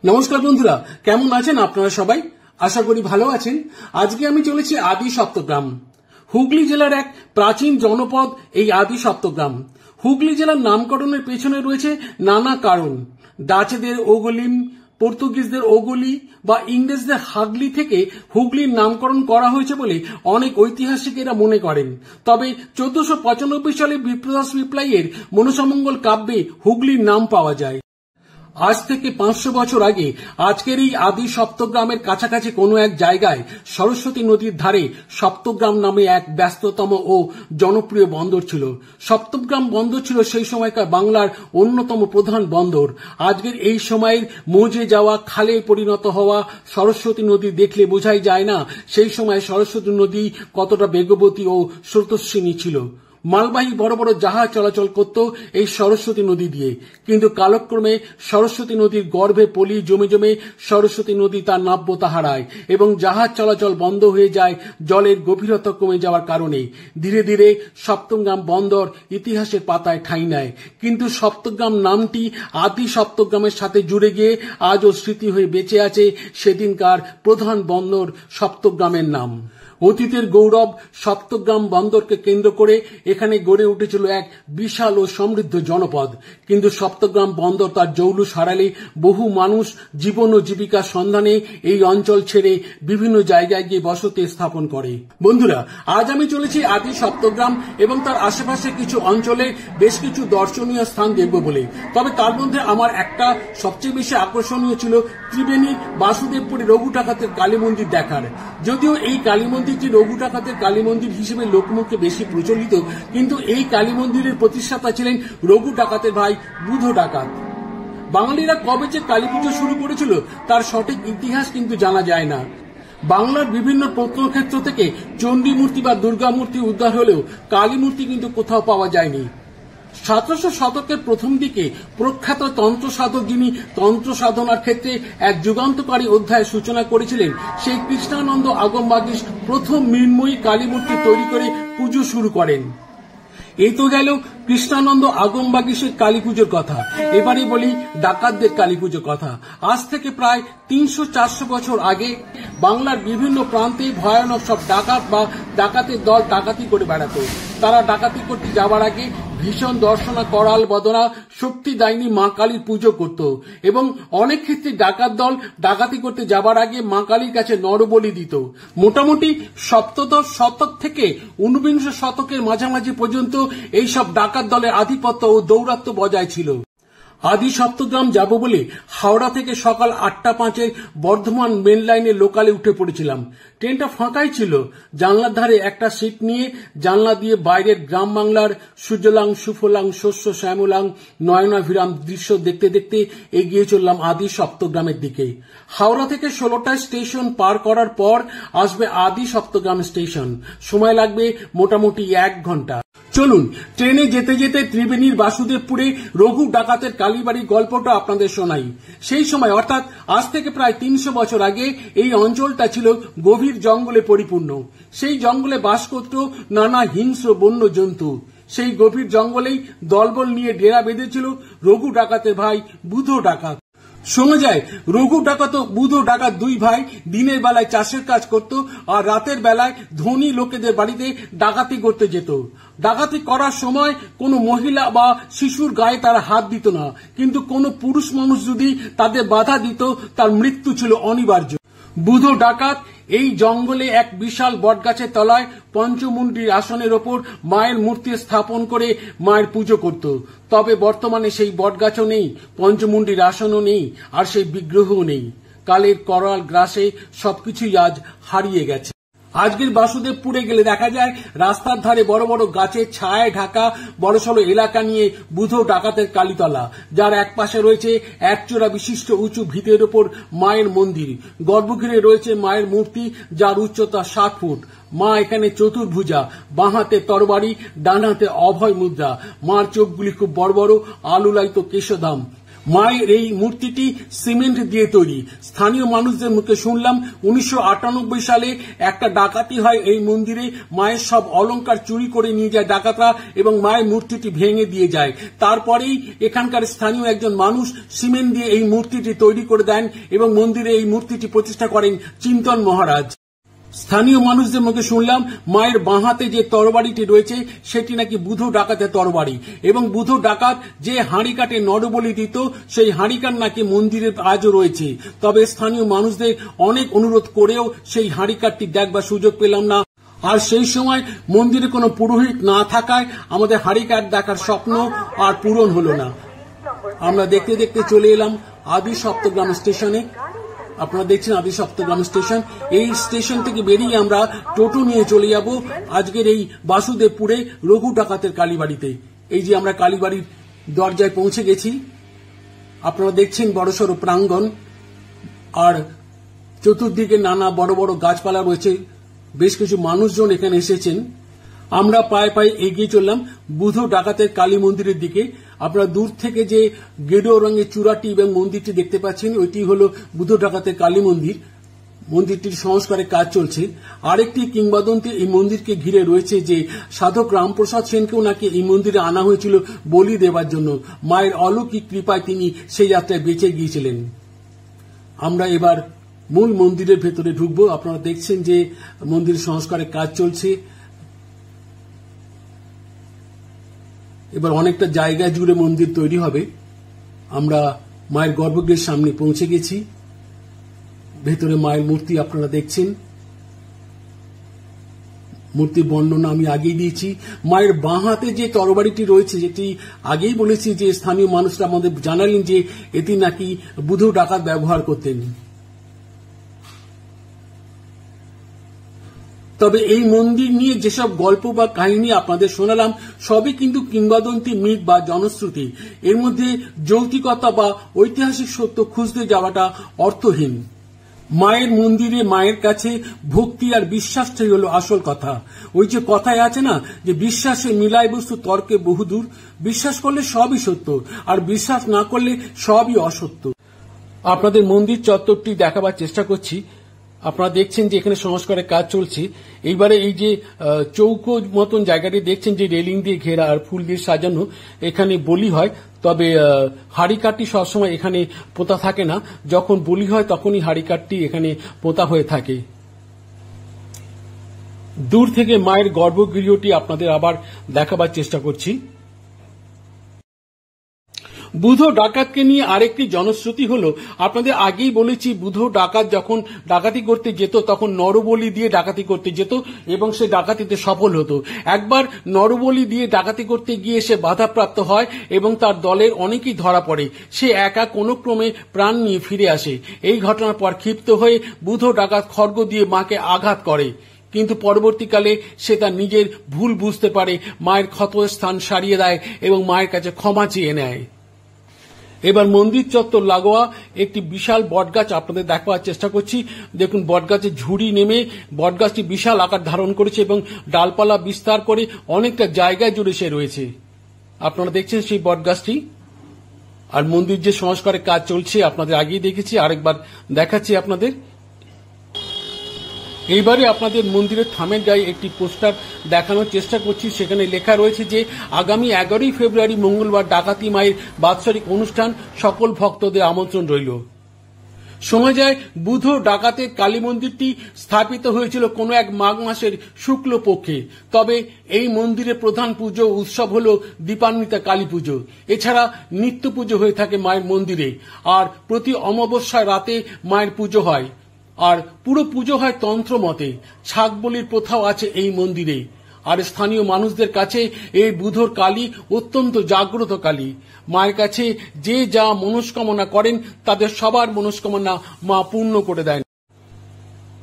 নমস্কার বন্ধুরা, কেমন আছেন আপনারা সবাই? আশা করি ভালো আছেন। আজকে আমি চলেছি আদি সপ্তগ্রাম। হুগলি জেলার এক প্রাচীন জনপদ এই আদি সপ্তগ্রাম। হুগলি জেলার নামকরণের পেছনে রয়েছে নানা কারণ। ডাচেদের ওগলিম, পর্তুগিজদের ওগলি বা ইংরেজদের হাগলি থেকে হুগলির নামকরণ করা হয়েছে বলে অনেক ঐতিহাসিকেরা মনে করেন। তবে 1495 সালে বিপ্রদাস বিপ্লবীর মনসামঙ্গল কাব্যে হুগলির নাম পাওয়া যায়। আজ থেকে 500 বছর আগে আজকের এই আদি সপ্তগ্রামের কাছাকাছি কোনো এক জায়গায় সরস্বতী নদীর ধারে সপ্তগ্রাম নামে এক ব্যস্ততম ও জনপ্রিয় বন্দর ছিল। সপ্তগ্রাম বন্দর ছিল সেই সময়কার বাংলার অন্যতম প্রধান বন্দর। আজকের এই সময়ের মৌজে যাওয়া, খালে পরিণত হওয়া সরস্বতী নদী দেখলে বোঝাই যায় না সেই সময় সরস্বতী নদী কতটা বেগবতী ও স্রোতস্বিনী ছিল। মালবাহী বড় বড় জাহাজ চলাচল করত এই সরস্বতী নদী দিয়ে, কিন্তু কালক্রমে সরস্বতী নদীর গর্ভে পলি জমে জমে সরস্বতী নদী তার নাব্যতা হারায় এবং জাহাজ চলাচল বন্ধ হয়ে যায় জলের গভীরতা কমে যাওয়ার কারণে। ধীরে ধীরে সপ্তগ্রাম বন্দর ইতিহাসের পাতায় ঠাঁই নেয়, কিন্তু সপ্তগ্রাম নামটি আদি সপ্তগ্রামের সাথে জুড়ে গিয়ে আজও স্মৃতি হয়ে বেঁচে আছে সেদিনকার প্রধান বন্দর সপ্তগ্রামের নাম। অতীতের গৌরব সপ্তগ্রাম বন্দরকে কেন্দ্র করে এখানে গড়ে উঠেছিল এক বিশাল ও সমৃদ্ধ জনপদ, কিন্তু সপ্তগ্রাম বন্দর তার জৌলুস হারালে বহু মানুষ জীবন ও জীবিকার সন্ধানে এই অঞ্চল ছেড়ে বিভিন্ন জায়গায় গিয়ে বসতি স্থাপন করে। বন্ধুরা, আজ আমি চলেছি আদি সপ্তগ্রাম এবং তার আশেপাশে কিছু অঞ্চলে বেশ কিছু দর্শনীয় স্থান দেখব বলে। তবে তার মধ্যে আমার একটা সবচেয়ে বেশি আকর্ষণীয় ছিল ত্রিবেণীর বাসুদেবপুরে রঘু ডাকাতের কালী মন্দির দেখার। যদিও এই কালী মন্দিরটি রঘু ডাকাতের কালী মন্দির হিসেবে লোকমুখে বেশি প্রচলিত, কিন্তু এই কালী মন্দিরের প্রতিষ্ঠাতা ছিলেন রঘু ডাকাতের ভাই বুধ ডাকাত। বাঙালিরা কবে যে কালী পুজো শুরু করেছিল তার সঠিক ইতিহাস কিন্তু জানা যায় না। বাংলার বিভিন্ন প্রত্নক্ষেত্র থেকে চণ্ডী মূর্তি বা দুর্গা মূর্তি উদ্ধার হলেও কালী মূর্তি কিন্তু কোথাও পাওয়া যায়নি। 1700 শতকের প্রথম দিকে প্রখ্যাত তন্ত্র সাধক, যিনি তন্ত্র সাধনার ক্ষেত্রে এক যুগান্তকারী অধ্যায়ের সূচনা করেছিলেন, সেই কৃষ্ণানন্দ আগমবাগীশ প্রথম মৃন্ময়ী কালী মূর্তি তৈরি করে পুজো শুরু করেন। এই তো গেল কৃষ্ণানন্দ আগমবাগীশের কালী পুজোর কথা। এবারে বলি ডাকাতদের কালী পুজোর কথা। আজ থেকে প্রায় 300-400 বছর আগে বাংলার বিভিন্ন প্রান্তে ভয়ানক সব ডাকাত বা ডাকাতের দল ডাকাতি করে বেড়াতো। তারা ডাকাতি করতে যাওয়ার আগে ভীষণ দর্শনা করাল বদনা শক্তিদায়িনী মা কালীর পুজো করত এবং অনেক ক্ষেত্রে ডাকাত দল ডাকাতি করতে যাবার আগে মা কালীর কাছে নরবলি দিত। মোটামুটি সপ্তদশ শতক থেকে 19 শতকের মাঝামাঝি পর্যন্ত এই সব ডাকাত দলের আধিপত্য ও দৌরাত্ম্য বজায় ছিল। আদি সপ্তগ্রাম যাব বলে হাওড়া থেকে সকাল 8:05 বর্ধমান মেন লাইনে লোকালে উঠে পড়েছিলাম। ট্রেনটা ফাঁকাই ছিল। জানলার ধারে একটা সিট নিয়ে জানলা দিয়ে বাইরের গ্রাম বাংলার সুজলাং সুফলাং শস্য শ্যামলাং নয়নাভিরাম দৃশ্য দেখতে দেখতে এগিয়ে চললাম আদি সপ্তগ্রামের দিকে। হাওড়া থেকে 16টা স্টেশন পার করার পর আসবে আদি সপ্তগ্রাম স্টেশন। সময় লাগবে মোটামুটি 1 ঘন্টা। চলুন ট্রেনে যেতে যেতে ত্রিবেণীর বাসুদেবপুরে রঘু ডাকাতের কালীবাড়ির গল্পটা আপনাদের শোনাই। সেই সময় অর্থাৎ আজ থেকে প্রায় 300 বছর আগে এই অঞ্চলটা ছিল গভীর জঙ্গলে পরিপূর্ণ। সেই জঙ্গলে বাস করত নানা হিংস্র বন্য জন্তু। সেই গভীর জঙ্গলেই দলবল নিয়ে ডেরা বেঁধেছিল রঘু ডাকাতের ভাই বুধ ডাকাত। শোনা যায় রঘু ডাকাত ও বুধ ডাকাত দুই ভাই দিনের বেলায় চাষের কাজ করত আর রাতের বেলায় ধনী লোকেদের বাড়িতে ডাকাতি করতে যেত। ডাকাতি করার সময় কোনো মহিলা বা শিশুর গায়ে তারা হাত দিত না, কিন্তু কোনো পুরুষ মানুষ যদি তাদের বাধা দিত তার মৃত্যু ছিল অনিবার্য। বুধ ডাকাত এই জঙ্গলে এক বিশাল বটগাছের তলায় পঞ্চমুণ্ডীর আসনের ওপর মায়ের মূর্তি স্থাপন করে মায়ের পুজো করত। তবে বর্তমানে সেই বটগাছও নেই, পঞ্চমুণ্ডীর আসনও নেই, আর সেই বিগ্রহও নেই। কালের করাল গ্রাসে সবকিছুই আজ হারিয়ে গেছে। আজকের বাসুদেবপুরে গেলে দেখা যায় রাস্তার ধারে বড় বড় গাছের ছায়ায় ঢাকা বড়সড় এলাকা নিয়ে বুধ ডাকাতের কালীতলা, যার এক পাশে রয়েছে একচোরা বিশিষ্ট উঁচু ভিতের ওপর মায়ের মন্দির। গর্ভগৃহে রয়েছে মায়ের মূর্তি, যার উচ্চতা 7 ফুট। মা এখানে চতুর্ভুজা, বাঁ হাতে তরবারি, ডান হাতে অভয় মুদ্রা। মার চোখগুলি খুব বড় বড়, আলুলায়িত কেশধাম। মায়ের এই মূর্তিটি সিমেন্ট দিয়ে তৈরি। স্থানীয় মানুষদের মুখে শুনলাম 1998 সালে একটা ডাকাতি হয় এই মন্দিরে, মায়ের সব অলংকার চুরি করে নিয়ে যায় ডাকাতরা এবং মায়ের মূর্তিটি ভেঙে দিয়ে যায়। তারপরেই এখানকার স্থানীয় একজন মানুষ সিমেন্ট দিয়ে এই মূর্তিটি তৈরি করে দেন এবং মন্দিরে এই মূর্তিটি প্রতিষ্ঠা করেন চিন্তন মহারাজ। স্থানীয় মানুষদের মুখে শুনলাম মায়ের বাঁহাতে যে তরবারিটি রয়েছে সেটি নাকি বুধো ডাকাতের তরবারি এবং বুধো ডাকাত যে হাঁড়ি কাটে নরবলি দিত সেই হাঁড়িকার নাকি মন্দিরে আজও রয়েছে। তবে স্থানীয় মানুষদের অনেক অনুরোধ করেও সেই হাঁড়িকারটি দেখবার সুযোগ পেলাম না। আর সেই সময় মন্দিরে কোনো পুরোহিত না থাকায় আমাদের হাঁড়িকার দেখার স্বপ্ন আর পূরণ হলো না। আমরা দেখতে দেখতে চলে এলাম আদি সপ্তগ্রাম স্টেশনে। আপনারা দেখছেন আদি সপ্তগ্রাম স্টেশন। এই স্টেশন থেকে বেরিয়ে আমরা টোটো নিয়ে চলে যাব আজকের এই বাসুদেবপুরে রঘু ডাকাতের কালীবাড়িতে। এই যে আমরা কালীবাড়ির দরজায় পৌঁছে গেছি। আপনারা দেখছেন বড়সড় প্রাঙ্গণ আর চতুর্দিকে নানা বড় বড় গাছপালা রয়েছে। বেশ কিছু মানুষজন এখানে এসেছেন। আমরা পায়ে পায়ে এগিয়ে চললাম বুধো ডাকাতের কালী মন্দিরের দিকে। আপনারা দূর থেকে যে গেরুয়া রঙের চূড়াটি এবং মন্দিরটি দেখতে পাচ্ছেন ওইটি হলো বুধো ডাকাতের কালী মন্দির। মন্দিরটির সংস্কারের কাজ চলছে। আরেকটি কিংবদন্তি এই মন্দিরকে ঘিরে রয়েছে যে সাধক রামপ্রসাদ সেনকেও নাকি এই মন্দিরে আনা হয়েছিল বলি দেবার জন্য। মায়ের অলৌকিক কৃপায় তিনি সেই যাত্রায় বেঁচে গিয়েছিলেন। আমরা এবার মূল মন্দিরের ভেতরে ঢুকবো। আপনারা দেখছেন যে মন্দির সংস্কারের কাজ চলছে। এবার অনেকটা জায়গা জুড়ে মন্দির তৈরি হবে। আমরা মায়ের গর্ভগৃহের সামনে পৌঁছে গেছি। ভেতরে মায়ের মূর্তি আপনারা দেখছেন। মূর্তির বর্ণনা আমি আগেই দিয়েছি। মায়ের বাঁ হাতে যে তরবারিটি রয়েছে যেটি আগেই বলেছি যে স্থানীয় মানুষরা আমাদের জানালেন যে এটি নাকি বুধো ডাকাত ব্যবহার করতেন। তবে এই মন্দির নিয়ে যেসব গল্প বা কাহিনী আপনাদের শোনালাম সবই কিন্তু কিংবদন্তি, মিথ বা জনশ্রুতি। এর মধ্যে যৌক্তিকতা বা ঐতিহাসিক সত্য খুঁজতে যাওয়াটা অর্থহীন। মায়ের মন্দিরে মায়ের কাছে ভক্তি আর বিশ্বাসটাই হলো আসল কথা। ওই যে কথায় আছে না যে বিশ্বাসে মিলায় বস্তু তর্কে বহুদূর। বিশ্বাস করলে সবই সত্য আর বিশ্বাস না করলে সবই অসত্য। আপনাদের মন্দির চত্বরটি দেখাবার চেষ্টা করছি। আপনারা দেখছেন যে এখানে সংস্কারের কাজ চলছে। এইবারে এই যে চৌকো মতন জায়গাটি দেখছেন যে রেলিং দিয়ে ঘেরা আর ফুল দিয়ে সাজানো, এখানে বলি হয়। তবে হাড়িকাঠটি সবসময় এখানে পোতা থাকে না। যখন বলি হয় তখনই হাড়িকাঠটি এখানে পোতা হয়ে থাকে। দূর থেকে মায়ের গর্ভগৃহটি আপনাদের আবার দেখাবার চেষ্টা করছি। বুধো ডাকাতকে নিয়ে আরেকটি জনশ্রুতি হলো, আপনাদের আগেই বলেছি বুধো ডাকাত যখন ডাকাতি করতে যেত তখন নরবলি দিয়ে ডাকাতি করতে যেত এবং সে ডাকাতিতে সফল হতো। একবার নরবলি দিয়ে ডাকাতি করতে গিয়ে সে বাধাপ্রাপ্ত হয় এবং তার দলের অনেকেই ধরা পড়ে। সে একা কোনো ক্রমে প্রাণ নিয়ে ফিরে আসে। এই ঘটনার পর ক্ষিপ্ত হয়ে বুধো ডাকাত খড়গ দিয়ে মাকে আঘাত করে, কিন্তু পরবর্তীকালে সে তার নিজের ভুল বুঝতে পারে, মায়ের ক্ষতস্থান সারিয়ে দেয় এবং মায়ের কাছে ক্ষমা চেয়ে নেয়। এবার মন্দির চত্বর লাগোয়া একটি বিশাল বটগাছ আপনাদের দেখাবার চেষ্টা করছি। দেখুন বটগাছের ঝুড়ি নেমে বটগাছটি বিশাল আকার ধারণ করেছে এবং ডালপালা বিস্তার করে অনেকটা জায়গায় জুড়ে সে রয়েছে। আপনারা দেখছেন সেই বটগাছটি। আর মন্দির যে সংস্কারের কাজ চলছে আপনাদের আগেই দেখেছি, আরেকবার দেখাচ্ছি আপনাদের। এইবারে আপনাদের মন্দিরের থামের গায়ে একটি পোস্টার দেখানোর চেষ্টা করছি। সেখানে লেখা রয়েছে যে আগামী 11ই ফেব্রুয়ারি মঙ্গলবার ডাকাতি মায়ের বাৎসরিক অনুষ্ঠান, সকল ভক্তদের আমন্ত্রণ রইল। শোনা যায় বুধো ডাকাতের কালী মন্দিরটি স্থাপিত হয়েছিল কোনো এক মাঘ মাসের শুক্ল পক্ষে। তবে এই মন্দিরের প্রধান পুজো উৎসব হল দীপান্বিতা কালী পুজো। এছাড়া নিত্য পুজো হয়ে থাকে মায়ের মন্দিরে। আর প্রতি অমাবস্যায় রাতে মায়ের পুজো হয়। আর পুরো পুজো হয় তন্ত্র মতে। ছাগ বলির প্রথাও আছে এই মন্দিরে। আর স্থানীয় মানুষদের কাছে এই বুধোর কালী অত্যন্ত জাগ্রত কালী। মায়ের কাছে যে যা মনস্কামনা করেন তাদের সবার মনস্কামনা মা পূর্ণ করে দেন।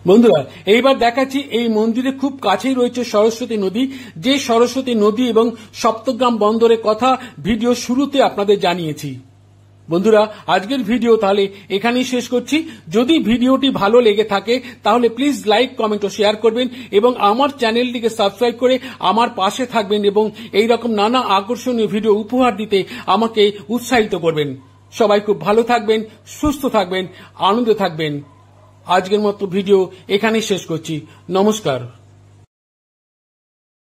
বন্ধুরা, এইবার দেখাচ্ছি এই মন্দিরে খুব কাছেই রয়েছে সরস্বতী নদী। যে সরস্বতী নদী এবং সপ্তগ্রাম বন্দরের কথা ভিডিও শুরুতে আপনাদের জানিয়েছি। বন্ধুরা, আজকের ভিডিও তাহলে এখানেই শেষ করছি। যদি ভিডিওটি ভালো লেগে থাকে তাহলে প্লিজ লাইক, কমেন্ট ও শেয়ার করবেন এবং আমার চ্যানেলটিকে সাবস্ক্রাইব করে আমার পাশে থাকবেন এবং এই রকম নানা আকর্ষণীয় ভিডিও উপহার দিতে আমাকে উৎসাহিত করবেন। সবাই খুব ভালো থাকবেন, সুস্থ থাকবেন, আনন্দে থাকবেন। আজকের মতো ভিডিও এখানেই শেষ করছি। নমস্কার।